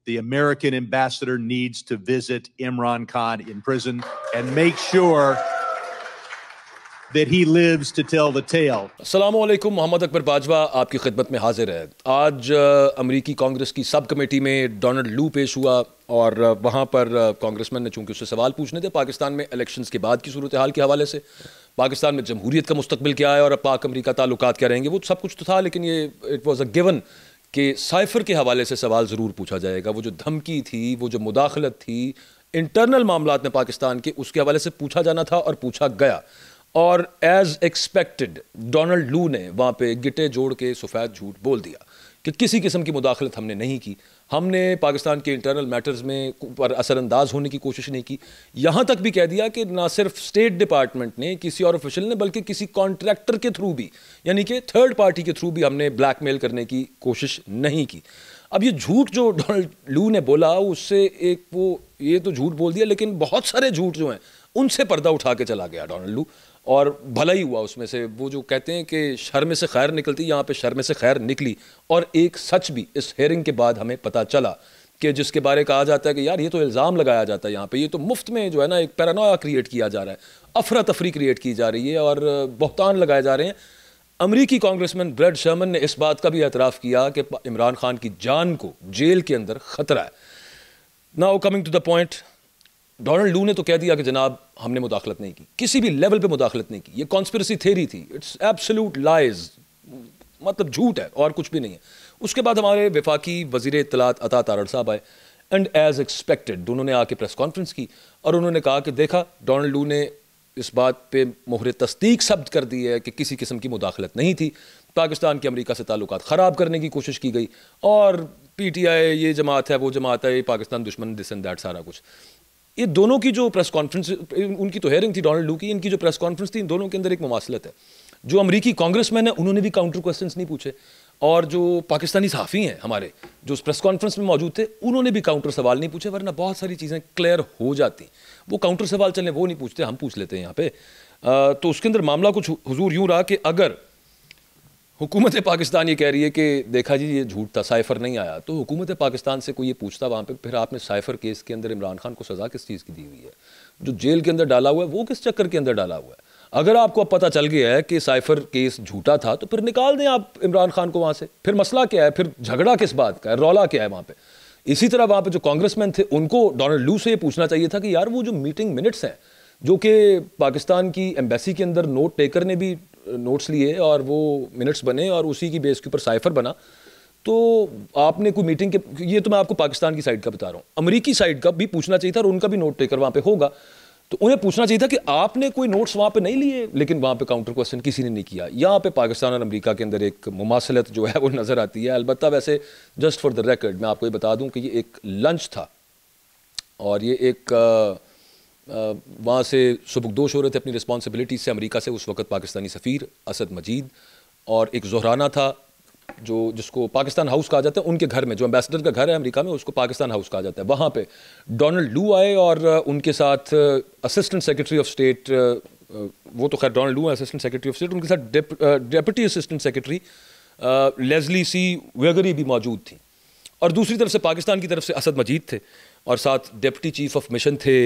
the American ambassador needs to visit Imran Khan in prison and make sure that he lives to tell the tale. अस्सलामु अलैकुम, मोहम्मद अकबर बाजवा आपकी खिदमत में हाजिर है। आज अमेरिकी कांग्रेस की सब कमेटी में डोनाल्ड लू पेश हुआ और वहाँ पर कांग्रेसमैन ने चूंकि उससे सवाल पूछने थे पाकिस्तान में इलेक्शंस के बाद की सूरत हाल के हवाले से, पाकिस्तान में जमहूरियत का मुस्तकबिल क्या है और अब पाक अमेरिका ताल्लुकात क्या रहेंगे, वो सब कुछ तो था, लेकिन ये इट वॉज अ गिवन कि साइफर के हवाले से सवाल ज़रूर पूछा जाएगा। वो जो धमकी थी, वो जो मुदाखलत थी इंटरनल मामलात में पाकिस्तान के, उसके हवाले से पूछा जाना था और पूछा गया। और एज एक्सपेक्टेड डोनाल्ड लू ने वहाँ पे गिटे जोड़ के सफ़ेद झूठ बोल दिया कि किसी किस्म की मुदाखलत हमने नहीं की, हमने पाकिस्तान के इंटरनल मैटर्स में पर असरअंदाज होने की कोशिश नहीं की। यहाँ तक भी कह दिया कि ना सिर्फ स्टेट डिपार्टमेंट ने, किसी और ऑफिशियल ने, बल्कि किसी कॉन्ट्रैक्टर के थ्रू भी, यानी कि थर्ड पार्टी के थ्रू भी हमने ब्लैकमेल करने की कोशिश नहीं की। अब ये झूठ जो डोनाल्ड लू ने बोला, उससे एक वो ये तो झूठ बोल दिया, लेकिन बहुत सारे झूठ जो हैं उनसे पर्दा उठा के चला गया डोनाल्ड लू, और भला ही हुआ उसमें से। वो जो कहते हैं कि शर में से खैर निकलती, यहाँ पे शर में से खैर निकली। और एक सच भी इस हेयरिंग के बाद हमें पता चला कि जिसके बारे कहा जाता है कि यार ये तो इल्ज़ाम लगाया जाता है, यहाँ पे ये तो मुफ्त में जो है ना एक पैरानोया क्रिएट किया जा रहा है, अफरा तफरी क्रिएट की जा रही है और बहतान लगाए जा रहे हैं। अमरीकी कांग्रेसमैन ब्रैड शर्मन ने इस बात का भी एतराफ़ किया कि इमरान खान की जान को जेल के अंदर ख़तरा है। Now coming to the point, Donald Lu ने तो कह दिया कि जनाब हमने मुदाखलत नहीं की, किसी भी लेवल पे मुदाखलत नहीं की, ये कॉन्स्पिरेसी थ्योरी थी, इट्स एब्सोल्यूट लाइज, मतलब झूठ है और कुछ भी नहीं है। उसके बाद हमारे वफाकी वज़ीर इत्तलात अता तारड़ साहब आए एंड एज एक्सपेक्टेड उन्होंने आके प्रेस कॉन्फ्रेंस की और उन्होंने कहा कि देखा डोनाल्ड लू ने इस बात पे मोहर तस्दीक सब्त कर दी है कि किसी किस्म की मुदाखलत नहीं थी, पाकिस्तान के अमेरिका से ताल्लुकात ख़राब करने की कोशिश की गई और PTI ये जमात है, वो जमात है, ये पाकिस्तान दुश्मन, दिस एंड दैट सारा कुछ। ये दोनों की जो प्रेस कॉन्फ्रेंस, उनकी तो हेयरिंग थी डोनाल्ड लू की, इनकी जो प्रेस कॉन्फ्रेंस थी, इन दोनों के अंदर एक मुमासलत है। जो अमरीकी कांग्रेसमैन है उन्होंने भी काउंटर क्वेश्चंस नहीं पूछे, और जो पाकिस्तानी सहाफ़ी हैं हमारे जो उस प्रेस कॉन्फ्रेंस में मौजूद थे उन्होंने भी काउंटर सवाल नहीं पूछे, वरना बहुत सारी चीज़ें क्लियर हो जाती। वो काउंटर सवाल चलें वो नहीं पूछते, हम पूछ लेते हैं यहाँ पे। तो उसके अंदर मामला कुछ हुजूर यूँ रहा कि अगर हुकूमत पाकिस्तान ये कह रही है कि देखा जी ये झूठ था, साइफर नहीं आया, तो हुकूमत पाकिस्तान से कोई ये पूछता वहाँ पे फिर आपने साइफर केस के अंदर इमरान खान को सज़ा किस चीज़ की दी हुई है, जो जेल के अंदर डाला हुआ है वो किस चक्कर के अंदर डाला हुआ है। अगर आपको अब पता चल गया है कि साइफर केस झूठा था तो फिर निकाल दें आप इमरान खान को वहाँ से, फिर मसला क्या है, फिर झगड़ा किस बात का है, रौला क्या है वहाँ पर। इसी तरह वहाँ पर जो कांग्रेसमैन थे उनको डोनाल्ड लू से ये पूछना चाहिए था कि यार वो जो मीटिंग मिनट्स हैं जो कि पाकिस्तान की एम्बेसी के अंदर नोट टेकर ने भी नोट्स लिए और वो मिनट्स बने और उसी की बेस के ऊपर साइफर बना, तो आपने कोई मीटिंग के, ये तो मैं आपको पाकिस्तान की साइड का बता रहा हूँ, अमेरिकी साइड का भी पूछना चाहिए था और उनका भी नोट टेकर वहाँ पे होगा, तो उन्हें पूछना चाहिए था कि आपने कोई नोट्स वहाँ पे नहीं लिए, लेकिन वहाँ पे काउंटर क्वेश्चन किसी ने नहीं किया। यहाँ पे पाकिस्तान और अमेरिका के अंदर एक मुमासलत जो है वो नज़र आती है। अलबत्ता वैसे जस्ट फॉर द रिकॉर्ड मैं आपको ये बता दूँ कि ये एक लंच था और ये एक वहाँ से सुबुकदोश हो रहे थे अपनी रिस्पॉन्सिबिलिटी से अमेरिका से, उस वक्त पाकिस्तानी सफ़ीर असद मजीद, और एक ज़ोहराना था जो जिसको पाकिस्तान हाउस कहा जाता है, उनके घर में जो एम्बेसडर का घर है अमेरिका में उसको पाकिस्तान हाउस कहा जाता है, वहाँ पे डोनाल्ड लू आए और उनके साथ असिस्टेंट सेक्रेटरी ऑफ स्टेट, वो तो खैर डोनाल्ड लू है असिस्टेंट सेक्रेटरी ऑफ स्टेट, उनके साथ डेप्यूटी असिस्टेंट सेक्रेटरी लेस्ली सी वेगरी भी मौजूद थी, और दूसरी तरफ से पाकिस्तान की तरफ से असद मजीद थे, और साथ डिप्टी चीफ ऑफ मिशन थे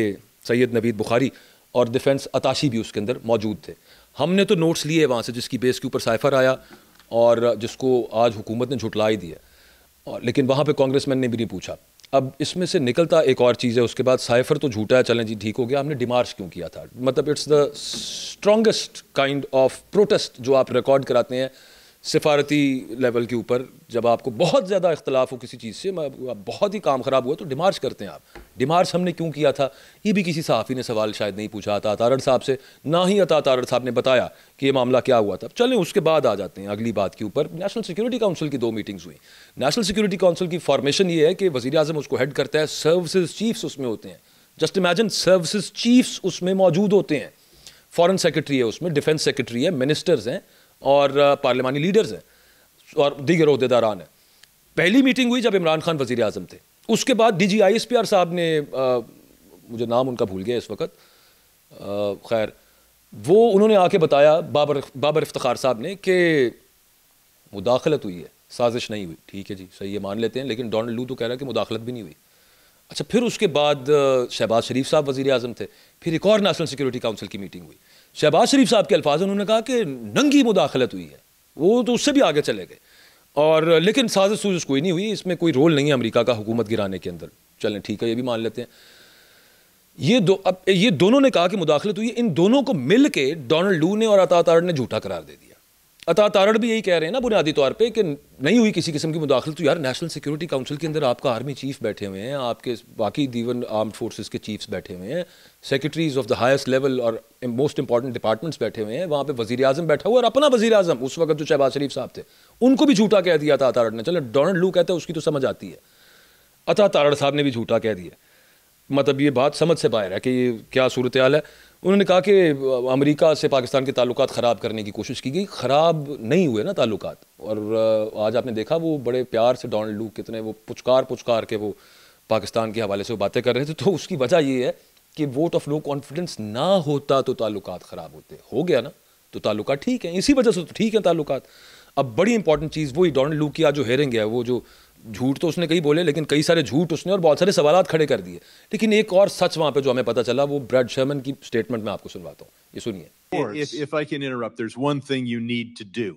सैयद नवीद बुखारी, और डिफेंस अताशी भी उसके अंदर मौजूद थे। हमने तो नोट्स लिए वहाँ से जिसकी बेस के ऊपर साइफर आया और जिसको आज हुकूमत ने झुटला ही दिया, और लेकिन वहाँ पे कांग्रेसमैन ने भी नहीं पूछा। अब इसमें से निकलता एक और चीज़ है, उसके बाद साइफर तो झूठा है, चलें जी ठीक हो गया, हमने डिमार्च क्यों किया था, मतलब it's the strongest kind of protest जो आप रिकॉर्ड कराते हैं सिफारती लेवल के ऊपर, जब आपको बहुत ज़्यादा इख्तलाफ हो किसी चीज़ से, बहुत ही काम ख़राब हुआ तो डिमार्च करते हैं आप। डिमार्च हमने क्यों किया था ये भी किसी सहाफ़ी ने सवाल शायद नहीं पूछा अता तारड़ साहब से, ना ही अता तारड़ साहब ने बताया कि ये मामला क्या हुआ था। चलें उसके बाद आ जाते हैं अगली बात के ऊपर। नेशनल सिक्योरिटी काउंसिल की 2 मीटिंग्स हुई। नेशनल सिक्योरिटी काउंसिल की फॉर्मेशन ये है कि वज़ीर आज़म उसको हेड करता है, सर्विसेज चीफ्स उसमें होते हैं, जस्ट इमेजिन सर्विसेज चीफ्स उसमें मौजूद होते हैं, फॉरेन सेक्रेटरी है उसमें, डिफेंस सेक्रेटरी है, मिनिस्टर्स हैं और पार्लिमानी लीडर्स हैं और दीगर ओहदेदारान हैं। पहली मीटिंग हुई जब इमरान खान वज़ीर आज़म थे, उसके बाद DGISPR साहब ने मुझे नाम उनका भूल गया इस वक्त, खैर वो उन्होंने आके बताया बाबर इफ्तिखार साहब ने कि मुदाखलत हुई है साजिश नहीं हुई, ठीक है जी, सही है, मान लेते हैं, लेकिन डोनाल्ड लू तो कह रहा है कि मुदाखलत भी नहीं हुई। अच्छा, फिर उसके बाद शहबाज शरीफ साहब वज़ीर आज़म थे, फिर एक और नेशनल सिक्योरिटी काउंसिल की मीटिंग हुई। शहबाज शरीफ साहब के अल्फाज, उन्होंने कहा कि नंगी मुदाखलत हुई है, वो तो उससे भी आगे चले गए। और लेकिन साजिश सूजिश कोई नहीं हुई, इसमें कोई रोल नहीं है अमेरिका का हुकूमत गिराने के अंदर। चलें ठीक है, ये भी मान लेते हैं। ये दोनों ने कहा कि मुदाखलत हुई है, इन दोनों को मिल के डोनाल्ड लू ने और अता तारड़ ने झूठा करार दे दिया। अता तारड़ भी यही कह रहे हैं ना बुनियादी तौर पे कि नहीं हुई किसी किस्म की मुदाखलत। तो यार, नेशनल सिक्योरिटी काउंसिल के अंदर आपका आर्मी चीफ बैठे हुए हैं, आपके बाकी दीवन आर्म्ड फोर्सेस के चीफ्स बैठे हुए हैं, secretaries of the highest level और मोस्ट इंपॉर्टेंट डिपार्टमेंट्स बैठे हुए हैं, वहाँ पे वजीर आजम बैठा हुआ और अपना वजीर आजम उस वक्त जो शहबाज शरीफ साहब थे उनको भी झूठा कह दिया था तारड़ ने। चलो, डोनाल्ड लू कहते हैं उसकी तो समझ आती है, अता तारड़ साहब ने भी झूठा कह दिया। मतलब ये बात समझ से बाहर है कि ये क्या सूरत हाल है। उन्होंने कहा कि अमेरिका से पाकिस्तान के ताल्लुकात ख़राब करने की कोशिश की गई, ख़राब नहीं हुए ना ताल्लुकात। और आज आपने देखा वो बड़े प्यार से डोनाल्ड लू कितने वो पुचकार के वो पाकिस्तान के हवाले से वो बातें कर रहे थे। तो उसकी वजह ये है कि वोट ऑफ नो कॉन्फिडेंस ना होता तो ताल्लुकात ख़राब होते, हो गया ना, तो ताल्लुकात ठीक है, इसी वजह से तो ठीक है ताल्लुकात। अब बड़ी इंपॉर्टेंट चीज़ वही डोनाल्ड लू की आज जो हेयरिंग है, वो जो झूठ तो उसने कई बोले, लेकिन कई सारे झूठ उसने और बहुत सारे सवालात खड़े कर दिए। लेकिन एक और सच वहां पे जो हमें पता चला, वो ब्रैड शर्मन की स्टेटमेंट में आपको सुनवाता हूं, ये सुनिए। If I can interrupt, there's one thing you need to do.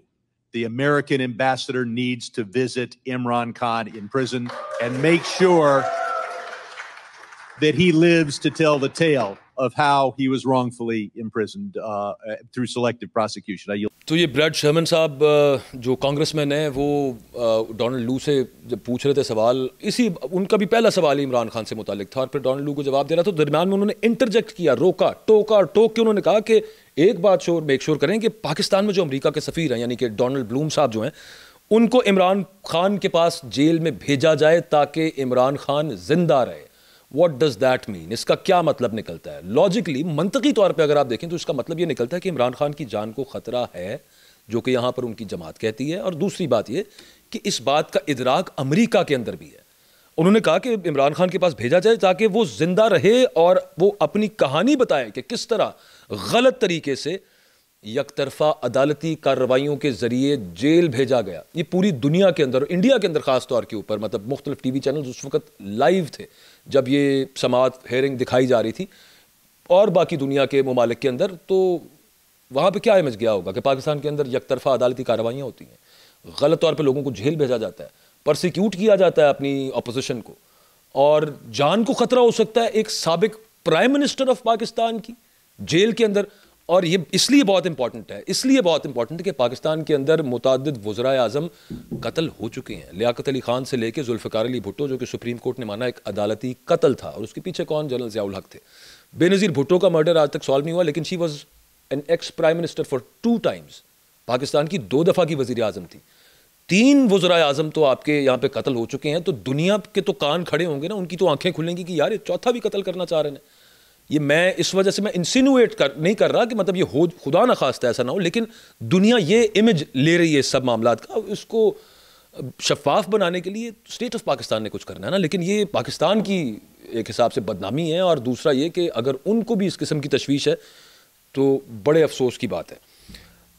The American ambassador needs to visit Imran Khan in prison and make sure that he lives to tell the tale of how he was wrongfully imprisoned through selective prosecution. तो ये bread Sharman साहब जो congressman है, वो Donald लू से जब पूछ रहे थे सवाल, इसी उनका भी पहला सवाल इमरान खान से मुतालिक था और फिर डोनाल्ड लू को जवाब दे रहा था, तो दरमियान में उन्होंने इंटरजेक्ट किया, रोका, टोक के उन्होंने कहा कि एक बात मेक श्योर करें कि पाकिस्तान में जो अमेरिका के सफ़ीर हैं, यानी कि डोनाल्ड ब्लूम साहब जो हैं, उनको इमरान खान के पास जेल में भेजा जाए ताकि इमरान खान जिंदा रहे। What does that mean? इसका क्या मतलब निकलता है? लॉजिकली, मंतकी तौर पे अगर आप देखें तो इसका मतलब ये निकलता है कि इमरान खान की जान को ख़तरा है, जो कि यहाँ पर उनकी जमात कहती है। और दूसरी बात ये कि इस बात का इदराक अमेरिका के अंदर भी है। उन्होंने कहा कि इमरान खान के पास भेजा जाए ताकि वो जिंदा रहे और वो अपनी कहानी बताए कि किस तरह गलत तरीके से यकतरफा अदालती कार्रवाइयों के जरिए जेल भेजा गया। ये पूरी दुनिया के अंदर, इंडिया के अंदर खास तौर के ऊपर, मतलब मुख्तलिफ टीवी चैनल उस वक्त लाइव थे जब ये समाअत हेयरिंग दिखाई जा रही थी, और बाकी दुनिया के ममालिक के अंदर। तो वहाँ पे क्या इमेज गया होगा कि पाकिस्तान के अंदर यकतरफा अदालती कार्रवाइयाँ होती हैं, गलत तौर पे लोगों को जेल भेजा जाता है, परसिक्यूट किया जाता है अपनी अपोजिशन को, और जान को खतरा हो सकता है एक साबिक प्राइम मिनिस्टर ऑफ पाकिस्तान की जेल के अंदर। और ये इसलिए बहुत इंपॉर्टेंट है कि पाकिस्तान के अंदर मुतअद्दिद वज़राए आज़म कत्ल हो चुके हैं। लियाकत अली खान से लेके जुल्फ़िकार अली भुट्टो, जो कि सुप्रीम कोर्ट ने माना एक अदालती कत्ल था, और उसके पीछे कौन? जनरल ज़ियाउल हक थे। बेनज़ीर भुट्टो का मर्डर आज तक सॉल्व नहीं हुआ, लेकिन she was an ex prime minister for 2 times। Pakistan की 2 दफ़ा की वज़ीर आज़म थी। 3 वज़राए आज़म तो आपके यहाँ पे कत्ल हो चुके हैं। तो दुनिया के तो कान खड़े होंगे ना, उनकी तो आंखें खुलेंगी कि यार ये चौथा भी कत्ल करना चाह रहे हैं। ये मैं इस वजह से मैं इंसिनुएट नहीं कर रहा कि मतलब ये हो, खुदा ना खास्ता ऐसा ना हो, लेकिन दुनिया ये इमेज ले रही है सब मामलात का। इसको शफाफ बनाने के लिए स्टेट ऑफ पाकिस्तान ने कुछ करना है ना, लेकिन ये पाकिस्तान की एक हिसाब से बदनामी है। और दूसरा ये कि अगर उनको भी इस किस्म की तशवीश है तो बड़े अफसोस की बात है।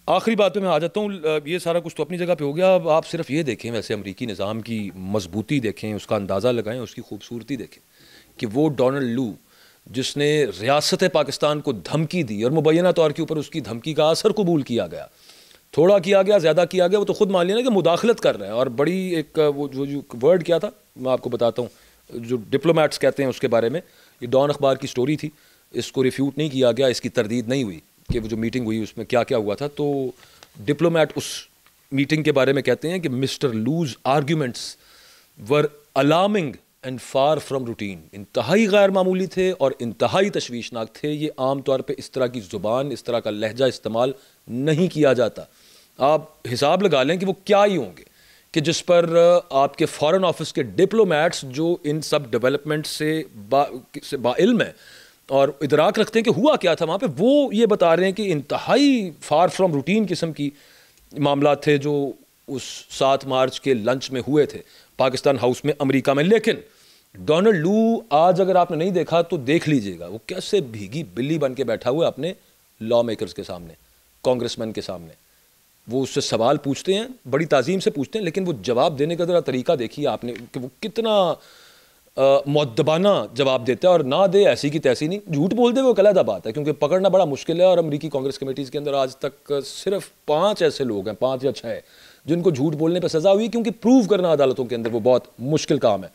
आखिरी बात पे मैं आ जाता हूँ। ये सारा कुछ तो अपनी जगह पे हो गया। अब आप सिर्फ ये देखें, वैसे अमरीकी निज़ाम की मजबूती देखें, उसका अंदाज़ा लगाएं, उसकी खूबसूरती देखें कि वो डोनाल्ड लू जिसने रियासत पाकिस्तान को धमकी दी और मुबैना तौर के ऊपर उसकी धमकी का असर कबूल किया गया, थोड़ा किया गया, ज़्यादा किया गया, वो तो खुद मान लिया ना कि मुदाखलत कर रहा है। और बड़ी एक वो जो वर्ड क्या था मैं आपको बताता हूँ, जो डिप्लोमेट्स कहते हैं उसके बारे में। ये डॉन अखबार की स्टोरी थी, इसको रिफ्यूट नहीं किया गया, इसकी तरदीद नहीं हुई कि वो जो मीटिंग हुई उसमें क्या क्या हुआ था। तो डिप्लोमेट उस मीटिंग के बारे में कहते हैं कि mister Lu's arguments were alarming and far from routine. इंतहाई गैर मामूली थे और इंतहाई तशवीशनाक थे। ये आम तौर पे इस तरह की ज़ुबान, इस तरह का लहजा इस्तेमाल नहीं किया जाता। आप हिसाब लगा लें कि वो क्या ही होंगे कि जिस पर आपके फॉरेन ऑफिस के डिप्लोमेट्स जो इन सब डेवलपमेंट से बाइल्म है और इदराक रखते हैं कि हुआ क्या था वहाँ पे, वो ये बता रहे हैं कि इंतहाई फार फ्रॉम रूटीन किस्म की मामला थे जो उस 7 मार्च के लंच में हुए थे पाकिस्तान हाउस में अमेरिका में। लेकिन डोनाल्ड लू आज अगर आपने नहीं देखा तो देख लीजिएगा, वो कैसे भीगी बिल्ली बन के बैठा हुआ है अपने लॉ मेकर्स के सामने, कांग्रेसमैन के सामने। वो उससे सवाल पूछते हैं, बड़ी ताज़ीम से पूछते हैं, लेकिन वो जवाब देने का ज़रा तरीका देखिए आपने कि वो कितना मुअद्दबाना जवाब देता है, और ना दे ऐसी की तैसी नहीं, झूठ बोल दे वो अलग बात है, क्योंकि पकड़ना बड़ा मुश्किल है। और अमेरिकी कांग्रेस कमेटीज़ के अंदर आज तक सिर्फ 5 ऐसे लोग हैं, 5 या 6, जिनको झूठ बोलने पर सज़ा हुई, क्योंकि प्रूव करना अदालतों के अंदर वो बहुत मुश्किल काम है।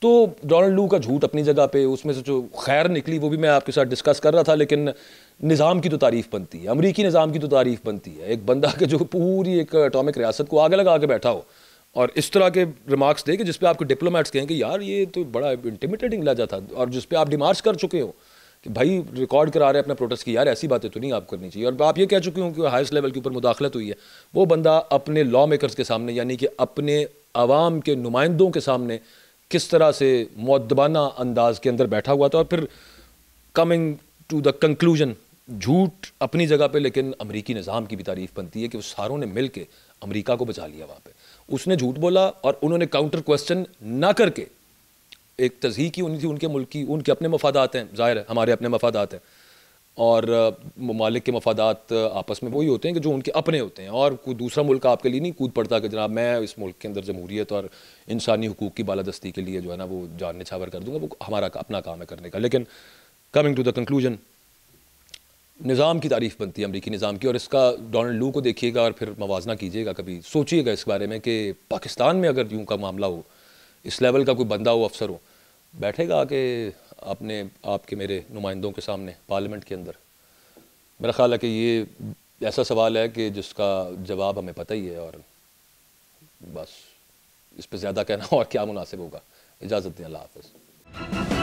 तो डोनाल्ड लू का झूठ अपनी जगह पे, उसमें से जो खैर निकली वो भी मैं आपके साथ डिस्कस कर रहा था, लेकिन निज़ाम की तो तारीफ़ बनती है, अमरीकी निज़ाम की तो तारीफ़ बनती है। एक बंदा के जो पूरी एक एटॉमिक रियासत को आगे लगा के बैठा हो और इस तरह के रिमार्क्स दे कि जिस पे आपके डिप्लोमेट्स कहें कि यार ये तो बड़ा इंटिमिडेटिंग लहजा था, और जिस पे आप डिमार्च कर चुके हो कि भाई रिकॉर्ड करा रहे हैं अपना प्रोटेस्ट की, यार ऐसी बातें तो नहीं आप करनी चाहिए, और आप ये कह चुके हो कि हाईएस्ट लेवल के ऊपर मुदाखलत हुई है। वो बंदा अपने लॉ मेकर्स के सामने, यानी कि अपने आवाम के नुमाइंदों के सामने किस तरह से मुअद्दबाना अंदाज के अंदर बैठा हुआ था, और फिर कमिंग टू द कंक्लूजन, झूठ अपनी जगह पे, लेकिन अमेरिकी निज़ाम की भी तारीफ बनती है कि वो सारों ने मिल के अमरीका को बचा लिया वहाँ पे। उसने झूठ बोला और उन्होंने काउंटर क्वेश्चन ना करके एक तज़हीक की होनी थी उनके मुल्क की, उनके अपने मफादात हैं, ज़ाहिर है हमारे अपने मफादात हैं, और ममालिक के मफादात आपस में वही होते हैं कि जो उनके अपने होते हैं, और कोई दूसरा मुल्क आपके लिए नहीं कूद पड़ता कि जनाब मैं इस मुल्क के अंदर जमहूरियत और इंसानी हुकूक की बालादस्ती के लिए जो है ना वो जान निछावर कर दूंगा, वो हमारा अपना काम है करने का। लेकिन कमिंग टू द कंक्लूजन, निज़ाम की तारीफ़ बनती है अमरीकी निज़ाम की, और इसका डोनाल्ड लू को देखिएगा और फिर मवाजना कीजिएगा, कभी सोचिएगा इस बारे में कि पाकिस्तान में अगर यूँ का मामला हो, इस लेवल का कोई बंदा हो, अफसर हो, बैठेगा आके अपने आपके मेरे नुमाइंदों के सामने पार्लियामेंट के अंदर। मेरा ख्याल है कि ये ऐसा सवाल है कि जिसका जवाब हमें पता ही है, और बस इस पर ज़्यादा कहना और क्या मुनासिब होगा। इजाज़त दें, अल्लाह हाफ़िज़।